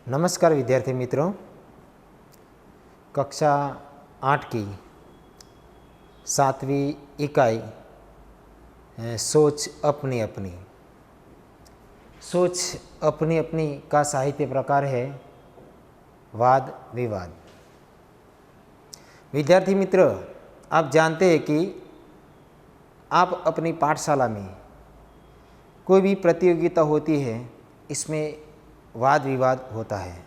नमस्कार विद्यार्थी मित्रों, कक्षा 8 की 7वीं इकाई सोच अपनी अपनी का साहित्य प्रकार है वाद विवाद। विद्यार्थी मित्र, आप जानते हैं कि आप अपनी पाठशाला में कोई भी प्रतियोगिता होती है, इसमें वाद विवाद होता है।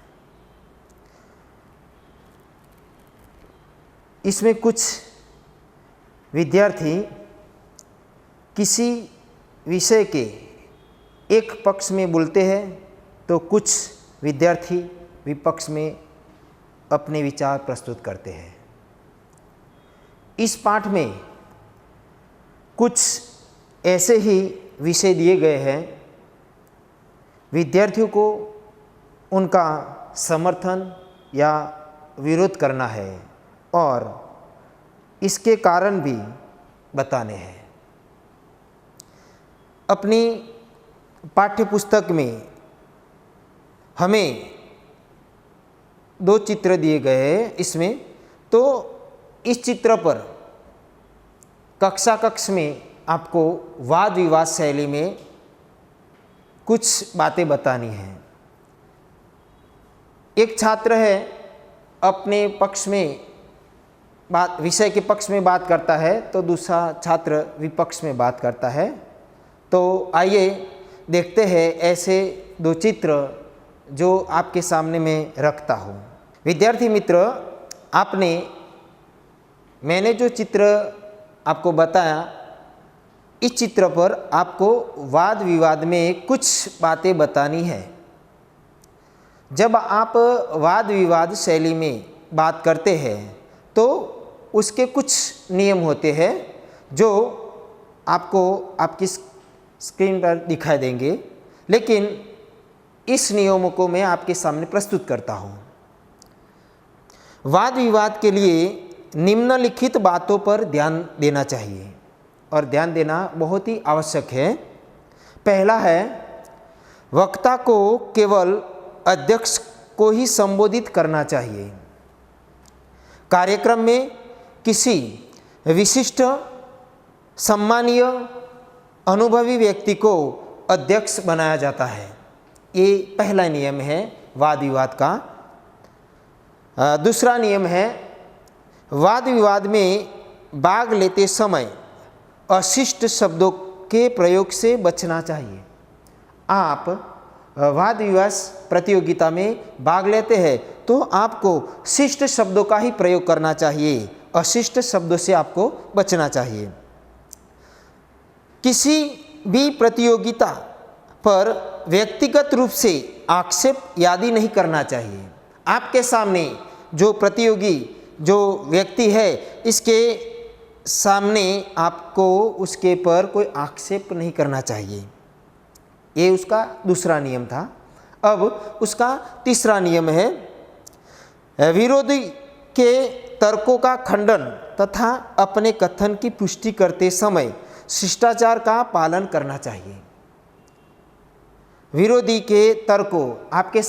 इसमें कुछ विद्यार्थी किसी विषय के एक पक्ष में बोलते हैं तो कुछ विद्यार्थी विपक्ष में अपने विचार प्रस्तुत करते हैं। इस पाठ में कुछ ऐसे ही विषय दिए गए हैं, विद्यार्थियों को उनका समर्थन या विरोध करना है और इसके कारण भी बताने हैं। अपनी पाठ्यपुस्तक में हमें 2 चित्र दिए गए हैं। इसमें तो इस चित्र पर कक्षा में आपको वाद विवाद शैली में कुछ बातें बतानी हैं। एक छात्र है, अपने पक्ष में विषय के पक्ष में बात करता है तो दूसरा छात्र विपक्ष में बात करता है। तो आइए देखते हैं ऐसे 2 चित्र जो आपके सामने मैं रखता हूँ। विद्यार्थी मित्र, मैंने जो चित्र आपको बताया, इस चित्र पर आपको वाद विवाद में कुछ बातें बतानी है। जब आप वाद विवाद शैली में बात करते हैं तो उसके कुछ नियम होते हैं जो आपको आपकी स्क्रीन पर दिखाई देंगे, लेकिन इस नियमों को मैं आपके सामने प्रस्तुत करता हूँ। वाद विवाद के लिए निम्नलिखित बातों पर ध्यान देना चाहिए और ध्यान देना बहुत ही आवश्यक है। पहला है, वक्ता को केवल अध्यक्ष को ही संबोधित करना चाहिए। कार्यक्रम में किसी विशिष्ट सम्मानीय अनुभवी व्यक्ति को अध्यक्ष बनाया जाता है। ये पहला नियम है वाद विवाद का। दूसरा नियम है, वाद विवाद में भाग लेते समय अशिष्ट शब्दों के प्रयोग से बचना चाहिए। आप वाद विवाद प्रतियोगिता में भाग लेते हैं तो आपको शिष्ट शब्दों का ही प्रयोग करना चाहिए, अशिष्ट शब्दों से आपको बचना चाहिए। किसी भी प्रतियोगिता पर व्यक्तिगत रूप से आक्षेप आदि नहीं करना चाहिए। आपके सामने जो प्रतियोगी जो व्यक्ति है, इसके सामने आपको उसके पर कोई आक्षेप नहीं करना चाहिए। ये उसका दूसरा नियम था। अब उसका तीसरा नियम है, विरोधी के तर्कों का खंडन तथा अपने कथन की पुष्टि करते समय शिष्टाचार का पालन करना चाहिए। विरोधी के तर्कों आपके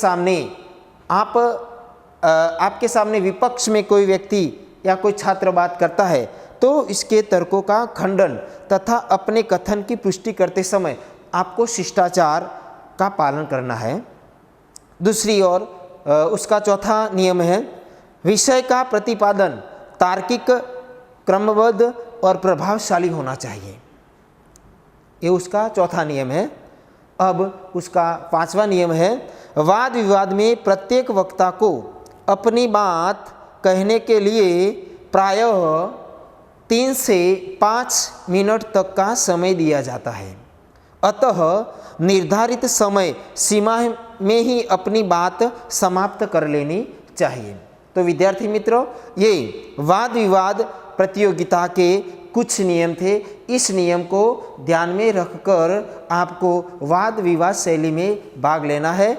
सामने विपक्ष में कोई व्यक्ति या कोई छात्र बात करता है तो इसके तर्कों का खंडन तथा अपने कथन की पुष्टि करते समय आपको शिष्टाचार का पालन करना है। दूसरी ओर उसका चौथा नियम है, विषय का प्रतिपादन तार्किक, क्रमबद्ध और प्रभावशाली होना चाहिए। ये उसका चौथा नियम है। अब उसका 5वां नियम है, वाद विवाद में प्रत्येक वक्ता को अपनी बात कहने के लिए प्रायः 3 से 5 मिनट तक का समय दिया जाता है। अतः निर्धारित समय सीमा में ही अपनी बात समाप्त कर लेनी चाहिए। तो विद्यार्थी मित्रों, ये वाद विवाद प्रतियोगिता के कुछ नियम थे। इस नियम को ध्यान में रखकर आपको वाद विवाद शैली में भाग लेना है।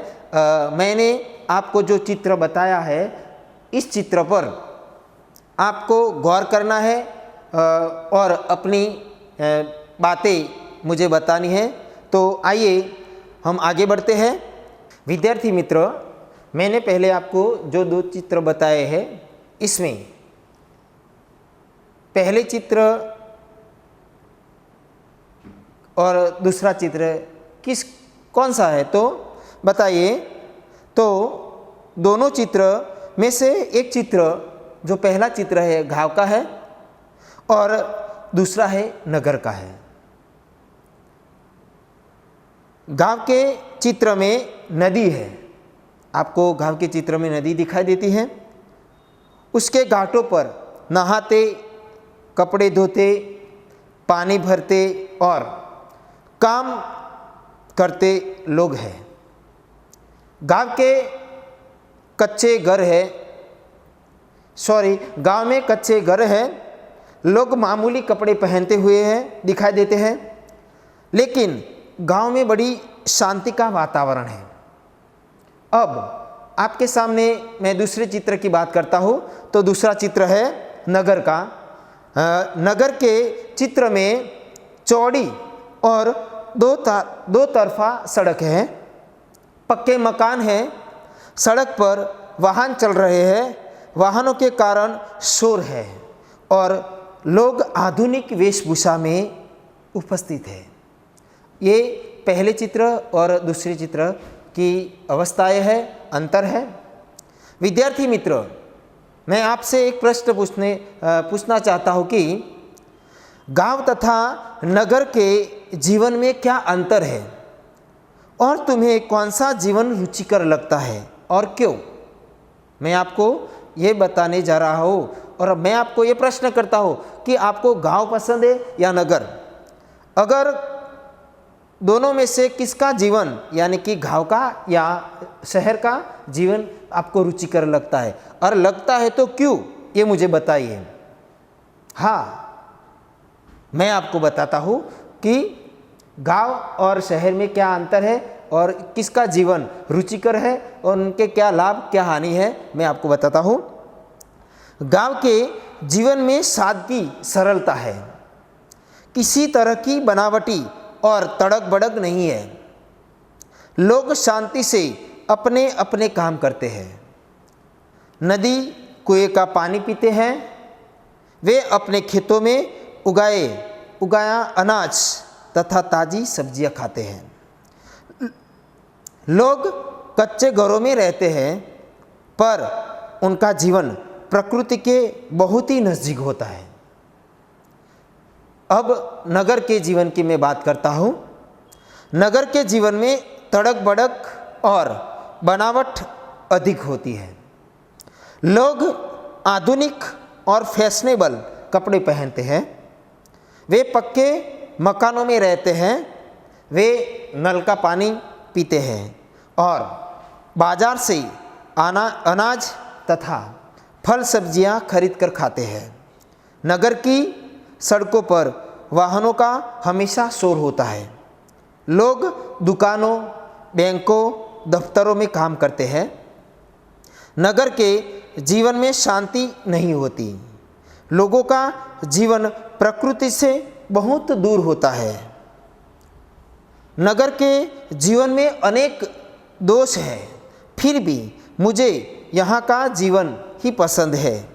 मैंने आपको जो चित्र बताया है, इस चित्र पर आपको गौर करना है और अपनी बातें मुझे बतानी है। तो आइए हम आगे बढ़ते हैं। विद्यार्थी मित्र, मैंने पहले आपको जो 2 चित्र बताए हैं, इसमें पहले चित्र और दूसरा चित्र कौन सा है, तो बताइए। तो दोनों चित्र में से एक चित्र, जो पहला चित्र है गांव का है और दूसरा है नगर का है। गांव के चित्र में नदी है, आपको गांव के चित्र में नदी दिखाई देती है। उसके घाटों पर नहाते, कपड़े धोते, पानी भरते और काम करते लोग हैं। गांव के कच्चे घर है, गांव में कच्चे घर है, लोग मामूली कपड़े पहनते हुए हैं दिखाई देते हैं, लेकिन गांव में बड़ी शांति का वातावरण है। अब आपके सामने मैं दूसरे चित्र की बात करता हूँ, तो दूसरा चित्र है नगर का। नगर के चित्र में चौड़ी और दो तरफा सड़क है, पक्के मकान हैं, सड़क पर वाहन चल रहे हैं, वाहनों के कारण शोर है और लोग आधुनिक वेशभूषा में उपस्थित है। ये पहले चित्र और दूसरे चित्र की अवस्थाएं है, अंतर है। विद्यार्थी मित्र, मैं आपसे एक प्रश्न पूछना चाहता हूँ कि गांव तथा नगर के जीवन में क्या अंतर है और तुम्हें कौन सा जीवन रुचिकर लगता है और क्यों? मैं आपको ये बताने जा रहा हूँ और मैं आपको ये प्रश्न करता हूँ कि आपको गांव पसंद है या नगर? अगर दोनों में से किसका जीवन, यानी कि गांव का या शहर का जीवन आपको रुचिकर लगता है, और लगता है तो क्यों, ये मुझे बताइए। हाँ, मैं आपको बताता हूँ कि गांव और शहर में क्या अंतर है और किसका जीवन रुचिकर है और उनके क्या लाभ क्या हानि है, मैं आपको बताता हूँ। गांव के जीवन में सादगी सरलता है, किसी तरह की बनावटी और तड़क भड़क नहीं है। लोग शांति से अपने अपने काम करते हैं, नदी कुएं का पानी पीते हैं, वे अपने खेतों में उगाया अनाज तथा ताज़ी सब्जियां खाते हैं। लोग कच्चे घरों में रहते हैं, पर उनका जीवन प्रकृति के बहुत ही नज़दीक होता है। अब नगर के जीवन की मैं बात करता हूँ। नगर के जीवन में तड़क भड़क और बनावट अधिक होती है। लोग आधुनिक और फैशनेबल कपड़े पहनते हैं, वे पक्के मकानों में रहते हैं, वे नल का पानी पीते हैं और बाजार से अनाज तथा फल सब्जियां खरीद कर खाते हैं। नगर की सड़कों पर वाहनों का हमेशा शोर होता है। लोग दुकानों, बैंकों, दफ्तरों में काम करते हैं। नगर के जीवन में शांति नहीं होती। लोगों का जीवन प्रकृति से बहुत दूर होता है। नगर के जीवन में अनेक दोष हैं, फिर भी मुझे यहाँ का जीवन ही पसंद है।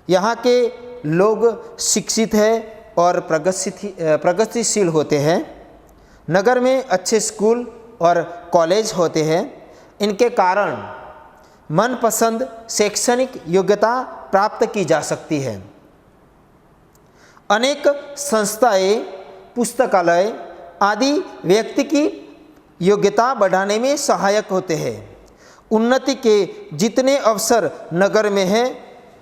यहाँ के लोग शिक्षित हैं और प्रगतिशील होते हैं। नगर में अच्छे स्कूल और कॉलेज होते हैं। इनके कारण मनपसंद शैक्षणिक योग्यता प्राप्त की जा सकती है। अनेक संस्थाएं, पुस्तकालय आदि व्यक्ति की योग्यता बढ़ाने में सहायक होते हैं। उन्नति के जितने अवसर नगर में हैं,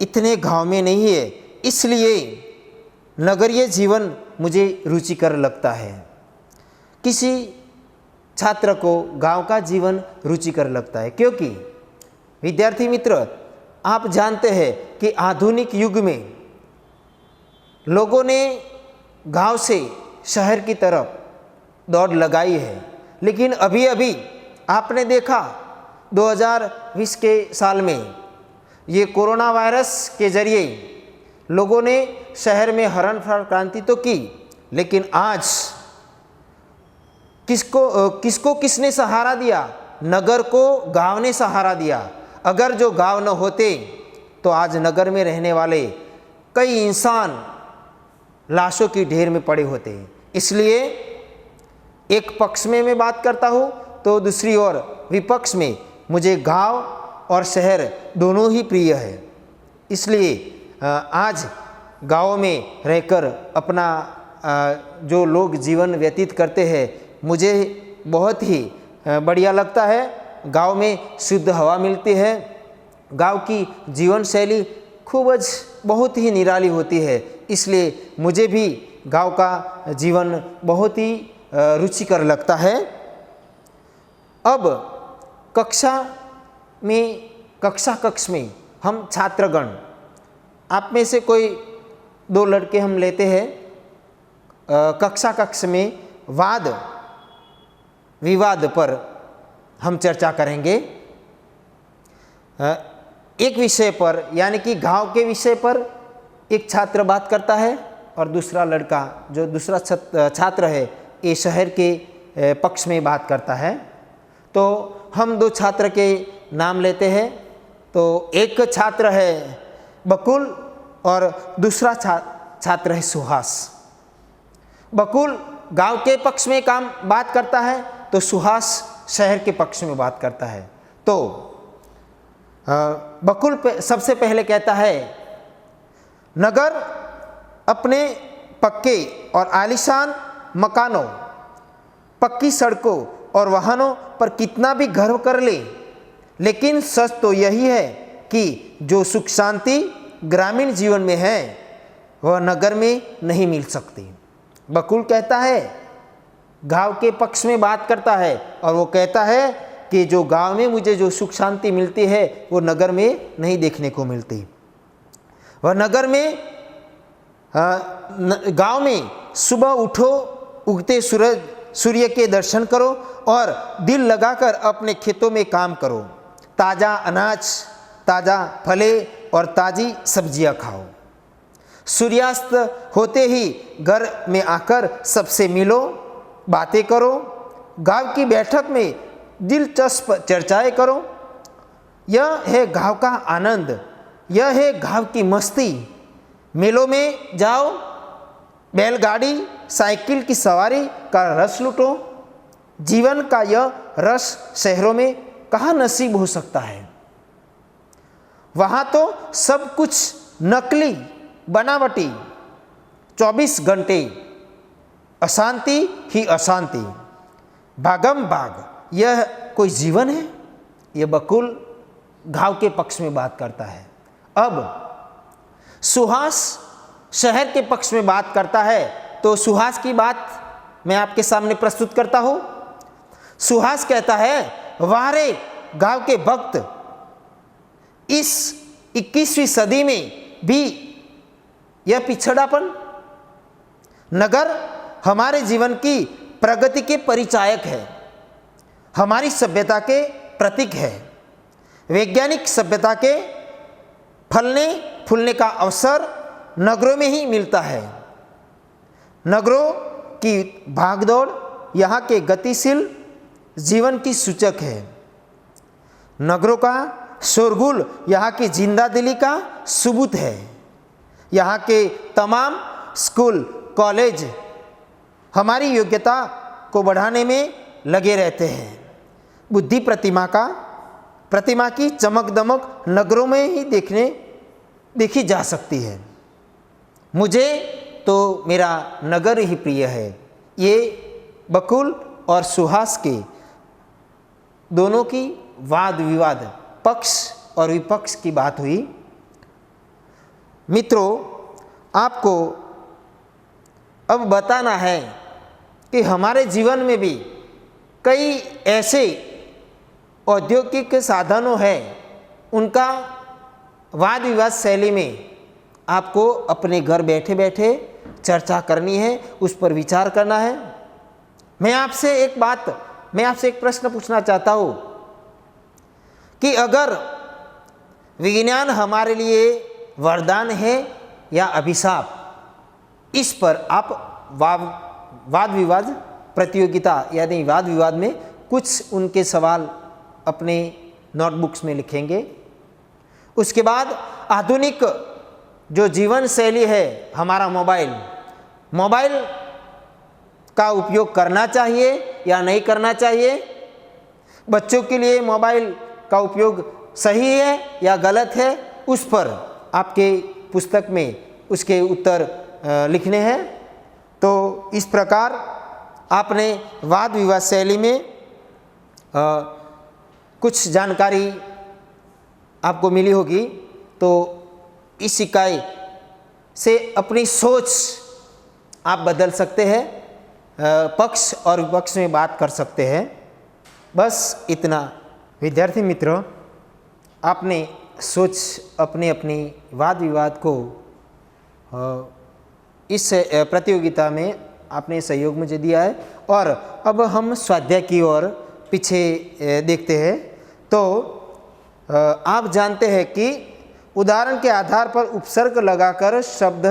इतने गांव में नहीं है, इसलिए नगरीय जीवन मुझे रुचिकर लगता है। किसी छात्र को गांव का जीवन रुचिकर लगता है, क्योंकि विद्यार्थी मित्र, आप जानते हैं कि आधुनिक युग में लोगों ने गांव से शहर की तरफ दौड़ लगाई है, लेकिन अभी अभी आपने देखा 2020 के साल में ये कोरोना वायरस के जरिए लोगों ने शहर में हरण क्रांति तो की, लेकिन आज किसने सहारा दिया? नगर को गांव ने सहारा दिया। अगर जो गांव न होते तो आज नगर में रहने वाले कई इंसान लाशों की ढेर में पड़े होते हैं। इसलिए एक पक्ष में मैं बात करता हूँ तो दूसरी ओर विपक्ष में मुझे गांव और शहर दोनों ही प्रिय है। इसलिए आज गाँव में रहकर अपना जो लोग जीवन व्यतीत करते हैं मुझे बहुत ही बढ़िया लगता है। गांव में शुद्ध हवा मिलती है, गांव की जीवन शैली खूब बहुत ही निराली होती है। इसलिए मुझे भी गांव का जीवन बहुत ही रुचिकर लगता है। अब कक्ष में हम छात्रगण, आप में से कोई 2 लड़के हम लेते हैं, कक्ष में वाद विवाद पर हम चर्चा करेंगे। एक विषय पर यानी कि गांव के विषय पर एक छात्र बात करता है और दूसरा लड़का जो दूसरा छात्र है ये शहर के पक्ष में बात करता है। तो हम 2 छात्र के नाम लेते हैं। तो एक छात्र है बकुल और दूसरा छात्र है सुहास। बकुल गांव के पक्ष में बात करता है तो सुहास शहर के पक्ष में बात करता है। तो बकुल सबसे पहले कहता है, नगर अपने पक्के और आलीशान मकानों, पक्की सड़कों और वाहनों पर कितना भी गर्व कर ले, लेकिन सच तो यही है कि जो सुख शांति ग्रामीण जीवन में है वह नगर में नहीं मिल सकती। बकुल कहता है, गांव के पक्ष में बात करता है और वो कहता है कि जो गांव में मुझे जो सुख शांति मिलती है वो नगर में नहीं देखने को मिलती। वह नगर में गांव में सुबह उठो, उगते सूर्य के दर्शन करो और दिल लगाकर अपने खेतों में काम करो, ताज़ा अनाज, ताज़ा फले और ताज़ी सब्जियां खाओ। सूर्यास्त होते ही घर में आकर सबसे मिलो, बातें करो, गांव की बैठक में दिलचस्प चर्चाएं करो। यह है गांव का आनंद, यह है गांव की मस्ती। मेलों में जाओ, बैलगाड़ी साइकिल की सवारी का रस लूटो। जीवन का यह रस शहरों में कहाँ नसीब हो सकता है। वहाँ तो सब कुछ नकली बनावटी, 24 घंटे अशांति ही अशांति, भागम भाग। यह कोई जीवन है? यह बकुल गांव के पक्ष में बात करता है। अब सुहास शहर के पक्ष में बात करता है। तो सुहास की बात मैं आपके सामने प्रस्तुत करता हूं। सुहास कहता है, वाह रे गांव के भक्त, इस 21वीं सदी में भी यह पिछड़ापन। नगर हमारे जीवन की प्रगति के परिचायक है, हमारी सभ्यता के प्रतीक है। वैज्ञानिक सभ्यता के फलने फूलने का अवसर नगरों में ही मिलता है। नगरों की भागदौड़ यहाँ के गतिशील जीवन की सूचक है। नगरों का शोरगुल यहाँ की जिंदादिली का सबूत है। यहाँ के तमाम स्कूल कॉलेज हमारी योग्यता को बढ़ाने में लगे रहते हैं। बुद्धि प्रतिमा की चमक दमक नगरों में ही देखी जा सकती है। मुझे तो मेरा नगर ही प्रिय है। ये बकुल और सुहास के दोनों की वाद विवाद, पक्ष और विपक्ष की बात हुई। मित्रों, आपको अब बताना है कि हमारे जीवन में भी कई ऐसे औद्योगिक साधनों हैं, उनका वाद विवाद शैली में आपको अपने घर बैठे बैठे चर्चा करनी है, उस पर विचार करना है। मैं आपसे एक प्रश्न पूछना चाहता हूँ कि अगर विज्ञान हमारे लिए वरदान है या अभिशाप, इस पर आप वाद विवाद प्रतियोगिता यानी वाद विवाद में कुछ उनके सवाल अपने नोटबुक्स में लिखेंगे। उसके बाद आधुनिक जो जीवन शैली है हमारा मोबाइल का उपयोग करना चाहिए या नहीं करना चाहिए, बच्चों के लिए मोबाइल का उपयोग सही है या गलत है, उस पर आपके पुस्तक में उसके उत्तर लिखने हैं। तो इस प्रकार आपने वाद विवाद शैली में कुछ जानकारी आपको मिली होगी। तो इस इकाई से अपनी सोच आप बदल सकते हैं, पक्ष और विपक्ष में बात कर सकते हैं। बस इतना। विद्यार्थी मित्रों, आपने सोच अपने वाद विवाद को इस प्रतियोगिता में आपने सहयोग मुझे दिया है। और अब हम स्वाध्याय की ओर पीछे देखते हैं। तो आप जानते हैं कि उदाहरण के आधार पर उपसर्ग लगाकर शब्द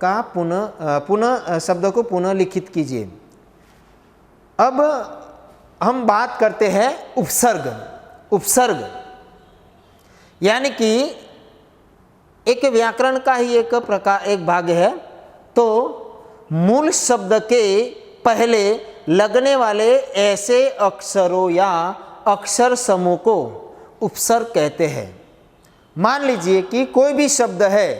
का शब्द को पुनः लिखित कीजिए। अब हम बात करते हैं उपसर्ग यानी कि एक व्याकरण का ही एक भाग है। तो मूल शब्द के पहले लगने वाले ऐसे अक्षरों या अक्षर समूह को उपसर्ग कहते हैं। मान लीजिए कि कोई भी शब्द है,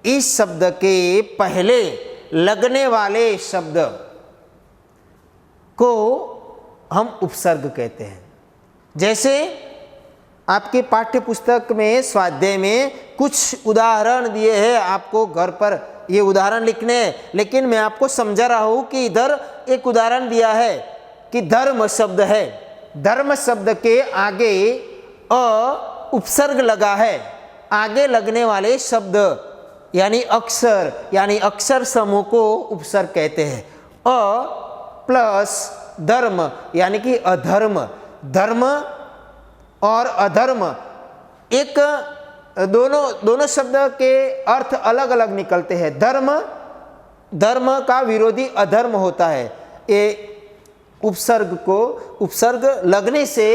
इस शब्द के पहले लगने वाले शब्द को हम उपसर्ग कहते हैं। जैसे आपके पाठ्य पुस्तक में स्वाध्याय में कुछ उदाहरण दिए हैं, आपको घर पर ये उदाहरण लिखने हैं, लेकिन मैं आपको समझा रहा हूँ कि इधर एक उदाहरण दिया है कि धर्म शब्द है, धर्म शब्द के आगे उपसर्ग लगा है। आगे लगने वाले शब्द यानी अक्षर समूह को उपसर्ग कहते हैं। प्लस धर्म यानी कि अधर्म, धर्म और अधर्म एक दोनों शब्द के अर्थ अलग अलग निकलते हैं। धर्म का विरोधी अधर्म होता है। ये उपसर्ग लगने से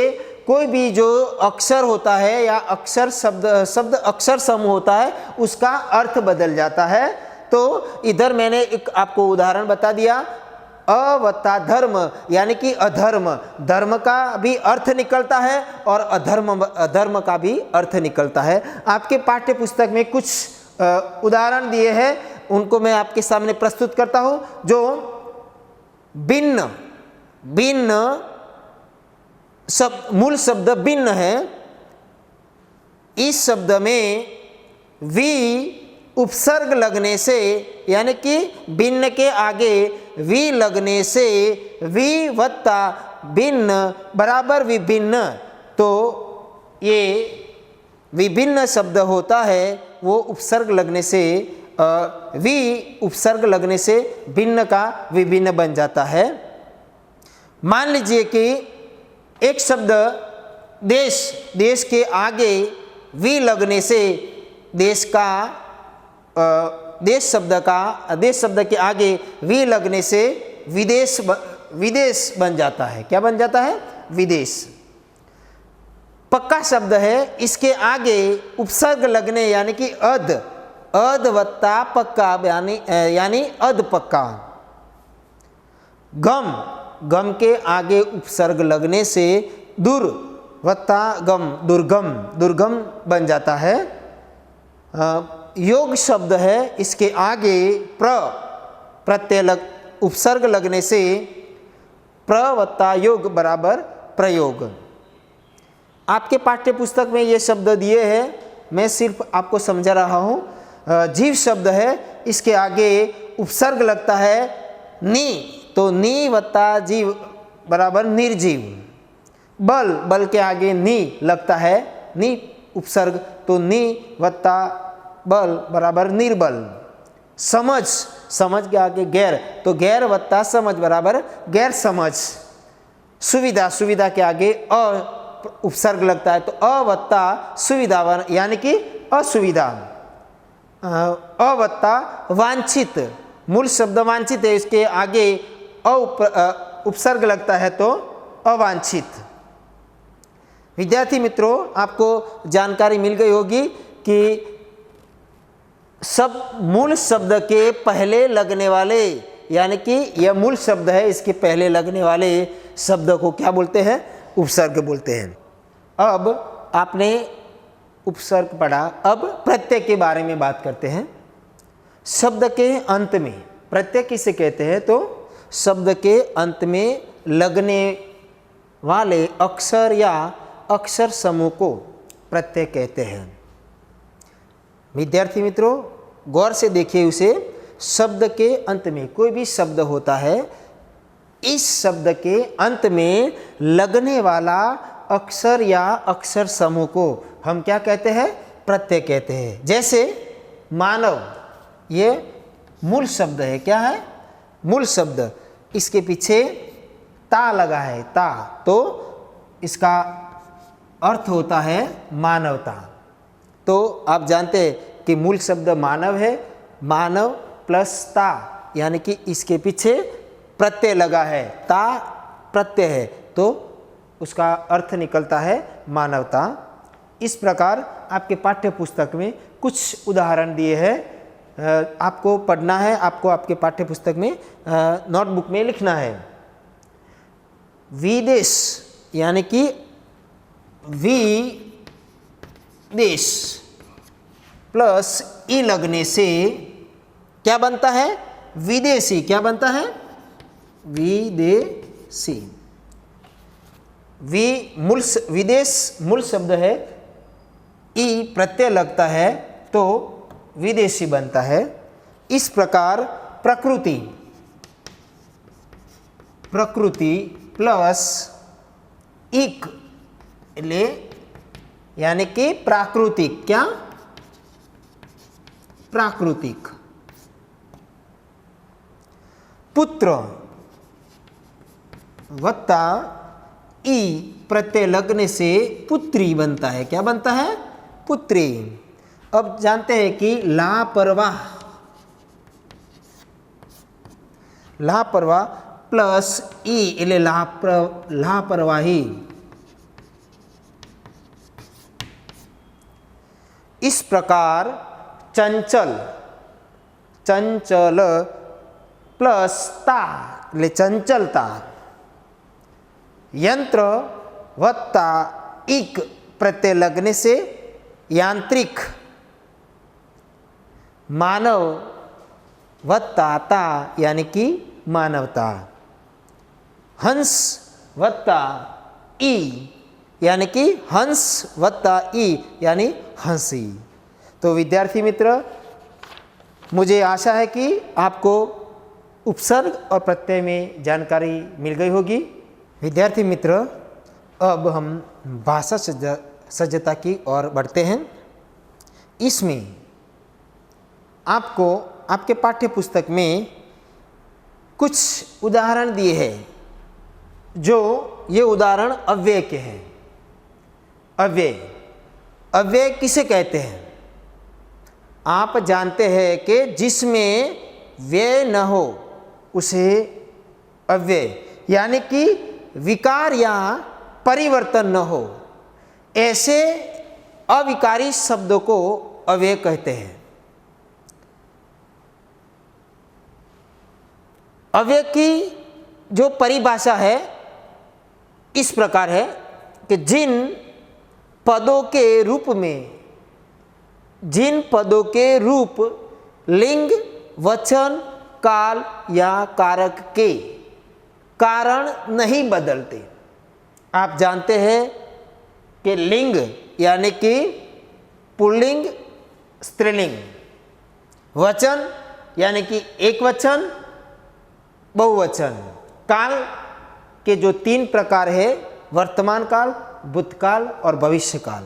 कोई भी जो अक्षर होता है या शब्द अक्षर समूह होता है, उसका अर्थ बदल जाता है। तो इधर मैंने एक आपको उदाहरण बता दिया, अवता धर्म यानी कि अधर्म, धर्म का भी अर्थ निकलता है और अधर्म का भी अर्थ निकलता है। आपके पाठ्य पुस्तक में कुछ उदाहरण दिए हैं, उनको मैं आपके सामने प्रस्तुत करता हूं। जो भिन्न मूल शब्द भिन्न है, इस शब्द में वी उपसर्ग लगने से यानी कि भिन्न के आगे वी लगने से वी वत्ता भिन्न बराबर विभिन्न, तो ये विभिन्न शब्द होता है वो उपसर्ग लगने से वी उपसर्ग लगने से भिन्न का विभिन्न बन जाता है। मान लीजिए कि एक शब्द देश के आगे वी लगने से देश शब्द के आगे वी लगने से विदेश बन जाता है। क्या बन जाता है? विदेश। पक्का शब्द है, इसके आगे उपसर्ग लगने यानी कि अध वत्ता पक्का यानी अध पक्का। गम के आगे उपसर्ग लगने से दुर वत्ता गम दुर्गम बन जाता है। योग शब्द है, इसके आगे प्रत्यय उपसर्ग लगने से प्र वत्ता योग बराबर प्रयोग। आपके पाठ्य पुस्तक में ये शब्द दिए हैं, मैं सिर्फ आपको समझा रहा हूँ। जीव शब्द है, इसके आगे उपसर्ग लगता है नी, तो नी वत्ता जीव बराबर निर्जीव। बल के आगे नी लगता है, नी उपसर्ग, तो नी वत्ता बल बराबर निर्बल। समझ के आगे गैर, तो गैर वत्ता समझ बराबर गैर समझ। सुविधा के आगे उपसर्ग लगता है, तो अवत्ता सुविधा यानी कि असुविधा। अवत्ता वांछित, मूल शब्द वांछित है, इसके आगे उपसर्ग लगता है तो अवांछित। विद्यार्थी मित्रों, आपको जानकारी मिल गई होगी कि मूल शब्द के पहले लगने वाले, यानी कि यह मूल शब्द है, इसके पहले लगने वाले शब्द को क्या बोलते हैं? उपसर्ग बोलते हैं। अब आपने उपसर्ग पढ़ा, अब प्रत्यय के बारे में बात करते हैं। शब्द के अंत में प्रत्यय किसे कहते हैं? तो शब्द के अंत में लगने वाले अक्षर या अक्षर समूह को प्रत्यय कहते हैं। विद्यार्थी मित्रों, गौर से देखिए उसे। शब्द के अंत में कोई भी शब्द होता है, इस शब्द के अंत में लगने वाला अक्षर या अक्षर समूह को हम क्या कहते हैं? प्रत्यय कहते हैं। जैसे मानव, ये मूल शब्द है। क्या है? मूल शब्द। इसके पीछे ता लगा है, ता, तो इसका अर्थ होता है मानवता। तो आप जानते हैं कि मूल शब्द मानव है, मानव प्लस ता, यानी कि इसके पीछे प्रत्यय लगा है, ता प्रत्यय है, तो उसका अर्थ निकलता है मानवता। इस प्रकार आपके पाठ्य पुस्तक में कुछ उदाहरण दिए हैं, आपको पढ़ना है, आपको आपके पाठ्य पुस्तक में नोटबुक में लिखना है। विदेश, यानी कि विदेश प्लस ई लगने से क्या बनता है? विदेशी। क्या बनता है? विदेशी। विदेश मूल शब्द है, ई प्रत्यय लगता है तो विदेशी बनता है। इस प्रकार प्रकृति प्लस इक ले, यानी कि प्राकृतिक। क्या? प्राकृतिक। पुत्र वत्ता ई प्रत्यय लगने से पुत्री बनता है। क्या बनता है? पुत्री। अब जानते हैं कि लापरवाह प्लस ई એટલે लापरवाही। इस प्रकार चंचल प्लस ता એટલે चंचलता। यंत्र वत्ता इक प्रत्यय लगने से यांत्रिक। मानव वत्ता ता, यानी कि मानवता। हंस वत्ता ई, यानी कि हंस वत्ता ई, यानी हंसी। तो विद्यार्थी मित्र, मुझे आशा है कि आपको उपसर्ग और प्रत्यय में जानकारी मिल गई होगी। विद्यार्थी मित्र, अब हम भाषा सज्जता की ओर बढ़ते हैं। इसमें आपको आपके पाठ्य पुस्तक में कुछ उदाहरण दिए हैं, जो ये उदाहरण अव्यय के हैं। अव्यय किसे कहते हैं? आप जानते हैं कि जिसमें व्यय न हो उसे अव्यय, यानी कि विकार या परिवर्तन न हो, ऐसे अविकारी शब्दों को अव्यय कहते हैं। अव्यय की जो परिभाषा है इस प्रकार है कि जिन पदों के रूप लिंग, वचन, काल या कारक के कारण नहीं बदलते। आप जानते हैं कि लिंग यानी कि पुल्लिंग, स्त्रीलिंग, वचन यानी कि एक वचन, बहुवचन, काल के जो 3 प्रकार है, वर्तमान काल, भूतकाल और भविष्य काल,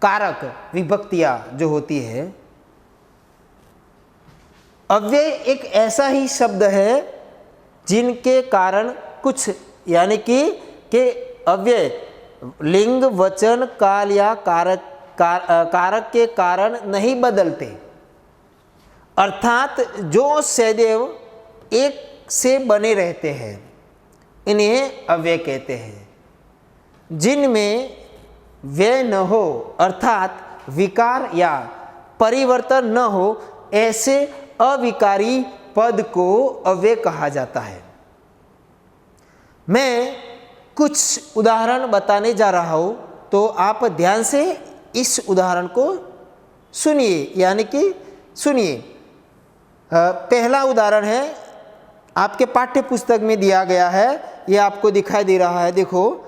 कारक विभक्तियां जो होती है। अव्यय एक ऐसा ही शब्द है जिनके कारण कुछ, यानी कि अव्यय लिंग, वचन, काल या कारक के कारण नहीं बदलते, अर्थात जो सदैव एक से बने रहते हैं, इन्हें अव्यय कहते हैं। जिनमें व्यय न हो अर्थात विकार या परिवर्तन न हो, ऐसे अविकारी पद को अव्यय कहा जाता है। मैं कुछ उदाहरण बताने जा रहा हूँ, तो आप ध्यान से इस उदाहरण को सुनिए, यानी कि सुनिए। पहला उदाहरण है, आपके पाठ्य पुस्तक में दिया गया है, ये आपको दिखाई दे रहा है, देखो।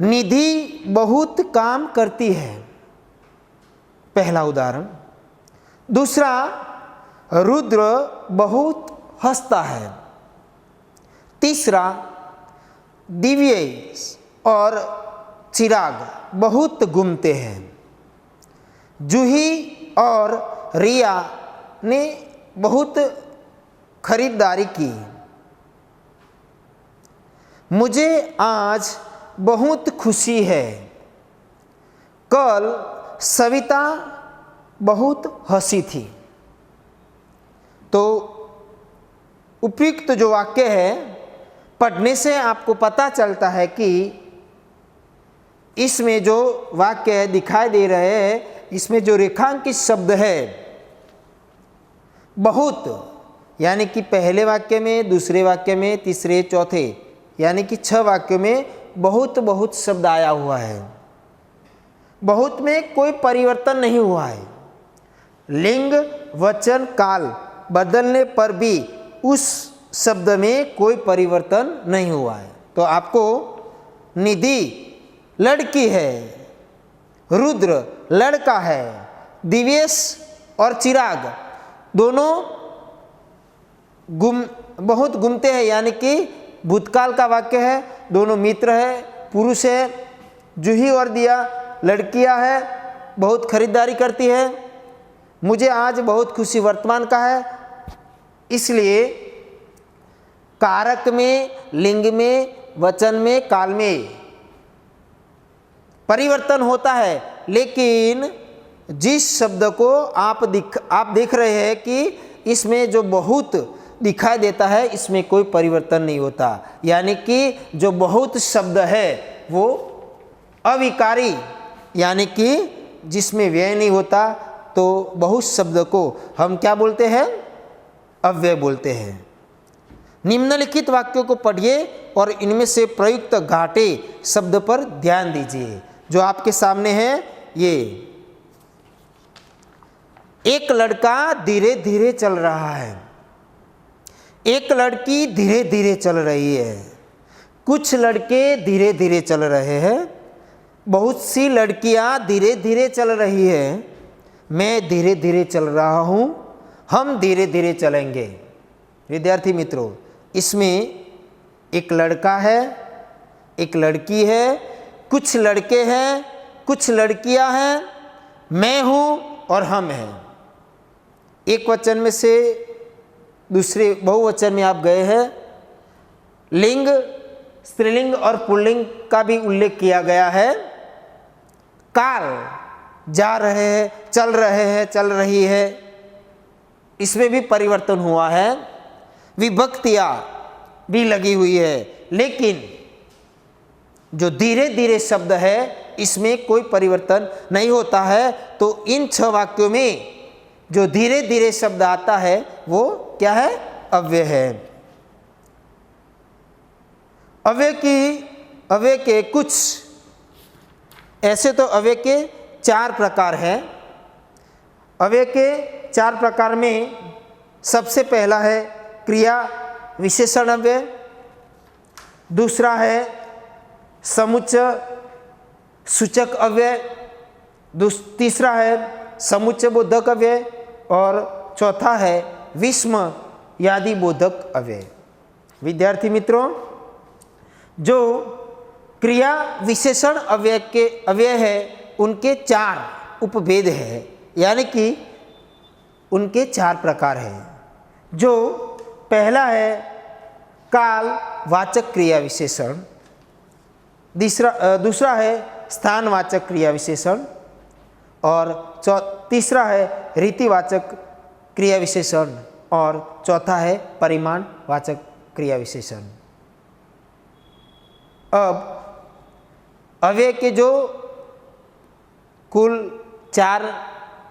निधि बहुत काम करती है, पहला उदाहरण। दूसरा, रुद्र बहुत हंसता है। तीसरा, दिव्य और चिराग बहुत घूमते हैं। जूही और रिया ने बहुत खरीदारी की। मुझे आज बहुत खुशी है। कल सविता बहुत हंसी थी। तो उपयुक्त जो वाक्य है, पढ़ने से आपको पता चलता है कि इसमें जो वाक्य दिखाई दे रहे हैं, इसमें जो रेखांकित शब्द है बहुत, यानी कि पहले वाक्य में, दूसरे वाक्य में, तीसरे, चौथे, यानी कि 6 वाक्यों में बहुत बहुत शब्द आया हुआ है। बहुत में कोई परिवर्तन नहीं हुआ है। लिंग, वचन, काल बदलने पर भी उस शब्द में कोई परिवर्तन नहीं हुआ है। तो आपको निधि लड़की है, रुद्र लड़का है, दिवेश और चिराग दोनों बहुत घूमते हैं, यानी कि भूतकाल का वाक्य है। दोनों मित्र है, पुरुष है। जूही और दिया लड़कियां है, बहुत खरीदारी करती है। मुझे आज बहुत खुशी वर्तमान का है। इसलिए कारक में, लिंग में, वचन में, काल में परिवर्तन होता है, लेकिन जिस शब्द को आप देख रहे हैं कि इसमें जो बहुत दिखाई देता है, इसमें कोई परिवर्तन नहीं होता। यानी कि जो बहुत शब्द है वो अविकारी, यानी कि जिसमें व्यय नहीं होता, तो बहुत शब्द को हम क्या बोलते हैं? अव्यय बोलते हैं। निम्नलिखित वाक्यों को पढ़िए और इनमें से प्रयुक्त घाटे शब्द पर ध्यान दीजिए। जो आपके सामने है, ये एक लड़का धीरे धीरे चल रहा है। एक लड़की धीरे धीरे चल रही है। कुछ लड़के धीरे धीरे चल रहे हैं। बहुत सी लड़कियां धीरे धीरे चल रही है। मैं धीरे धीरे चल रहा हूं। हम धीरे धीरे चलेंगे। विद्यार्थी मित्रों, इसमें एक लड़का है, एक लड़की है, कुछ लड़के हैं, कुछ लड़कियां हैं, मैं हूं और हम हैं। एक वचन में से दूसरे बहुवचन में आप गए हैं। लिंग, स्त्रीलिंग और पुल्लिंग का भी उल्लेख किया गया है। काल, जा रहे हैं, चल रहे हैं, चल रही है, इसमें भी परिवर्तन हुआ है। विभक्तियां भी लगी हुई है, लेकिन जो धीरे धीरे शब्द है इसमें कोई परिवर्तन नहीं होता है। तो इन 6 वाक्यों में जो धीरे धीरे शब्द आता है वो क्या है? अव्यय है। अव्यय के कुछ ऐसे तो अव्यय के 4 प्रकार हैं। अव्यय के 4 प्रकार में सबसे पहला है क्रिया विशेषण अव्यय। दूसरा है समुच्चय सूचक अव्यय। तीसरा है समुच्चय बोधक अव्यय और चौथा है विस्म यादि बोधक अव्यय। विद्यार्थी मित्रों, जो क्रिया विशेषण अव्यय है उनके 4 उपभेद है, यानी कि उनके 4 प्रकार हैं। जो पहला है काल वाचक क्रिया विशेषण। दूसरा है स्थानवाचक क्रिया विशेषण और तीसरा है रीतिवाचक क्रिया विशेषण और चौथा है परिमाणवाचक क्रिया विशेषण। अब अव्यय के जो कुल 4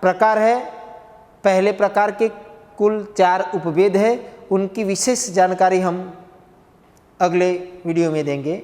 प्रकार है, पहले प्रकार के कुल 4 उपभेद है, उनकी विशेष जानकारी हम अगले वीडियो में देंगे।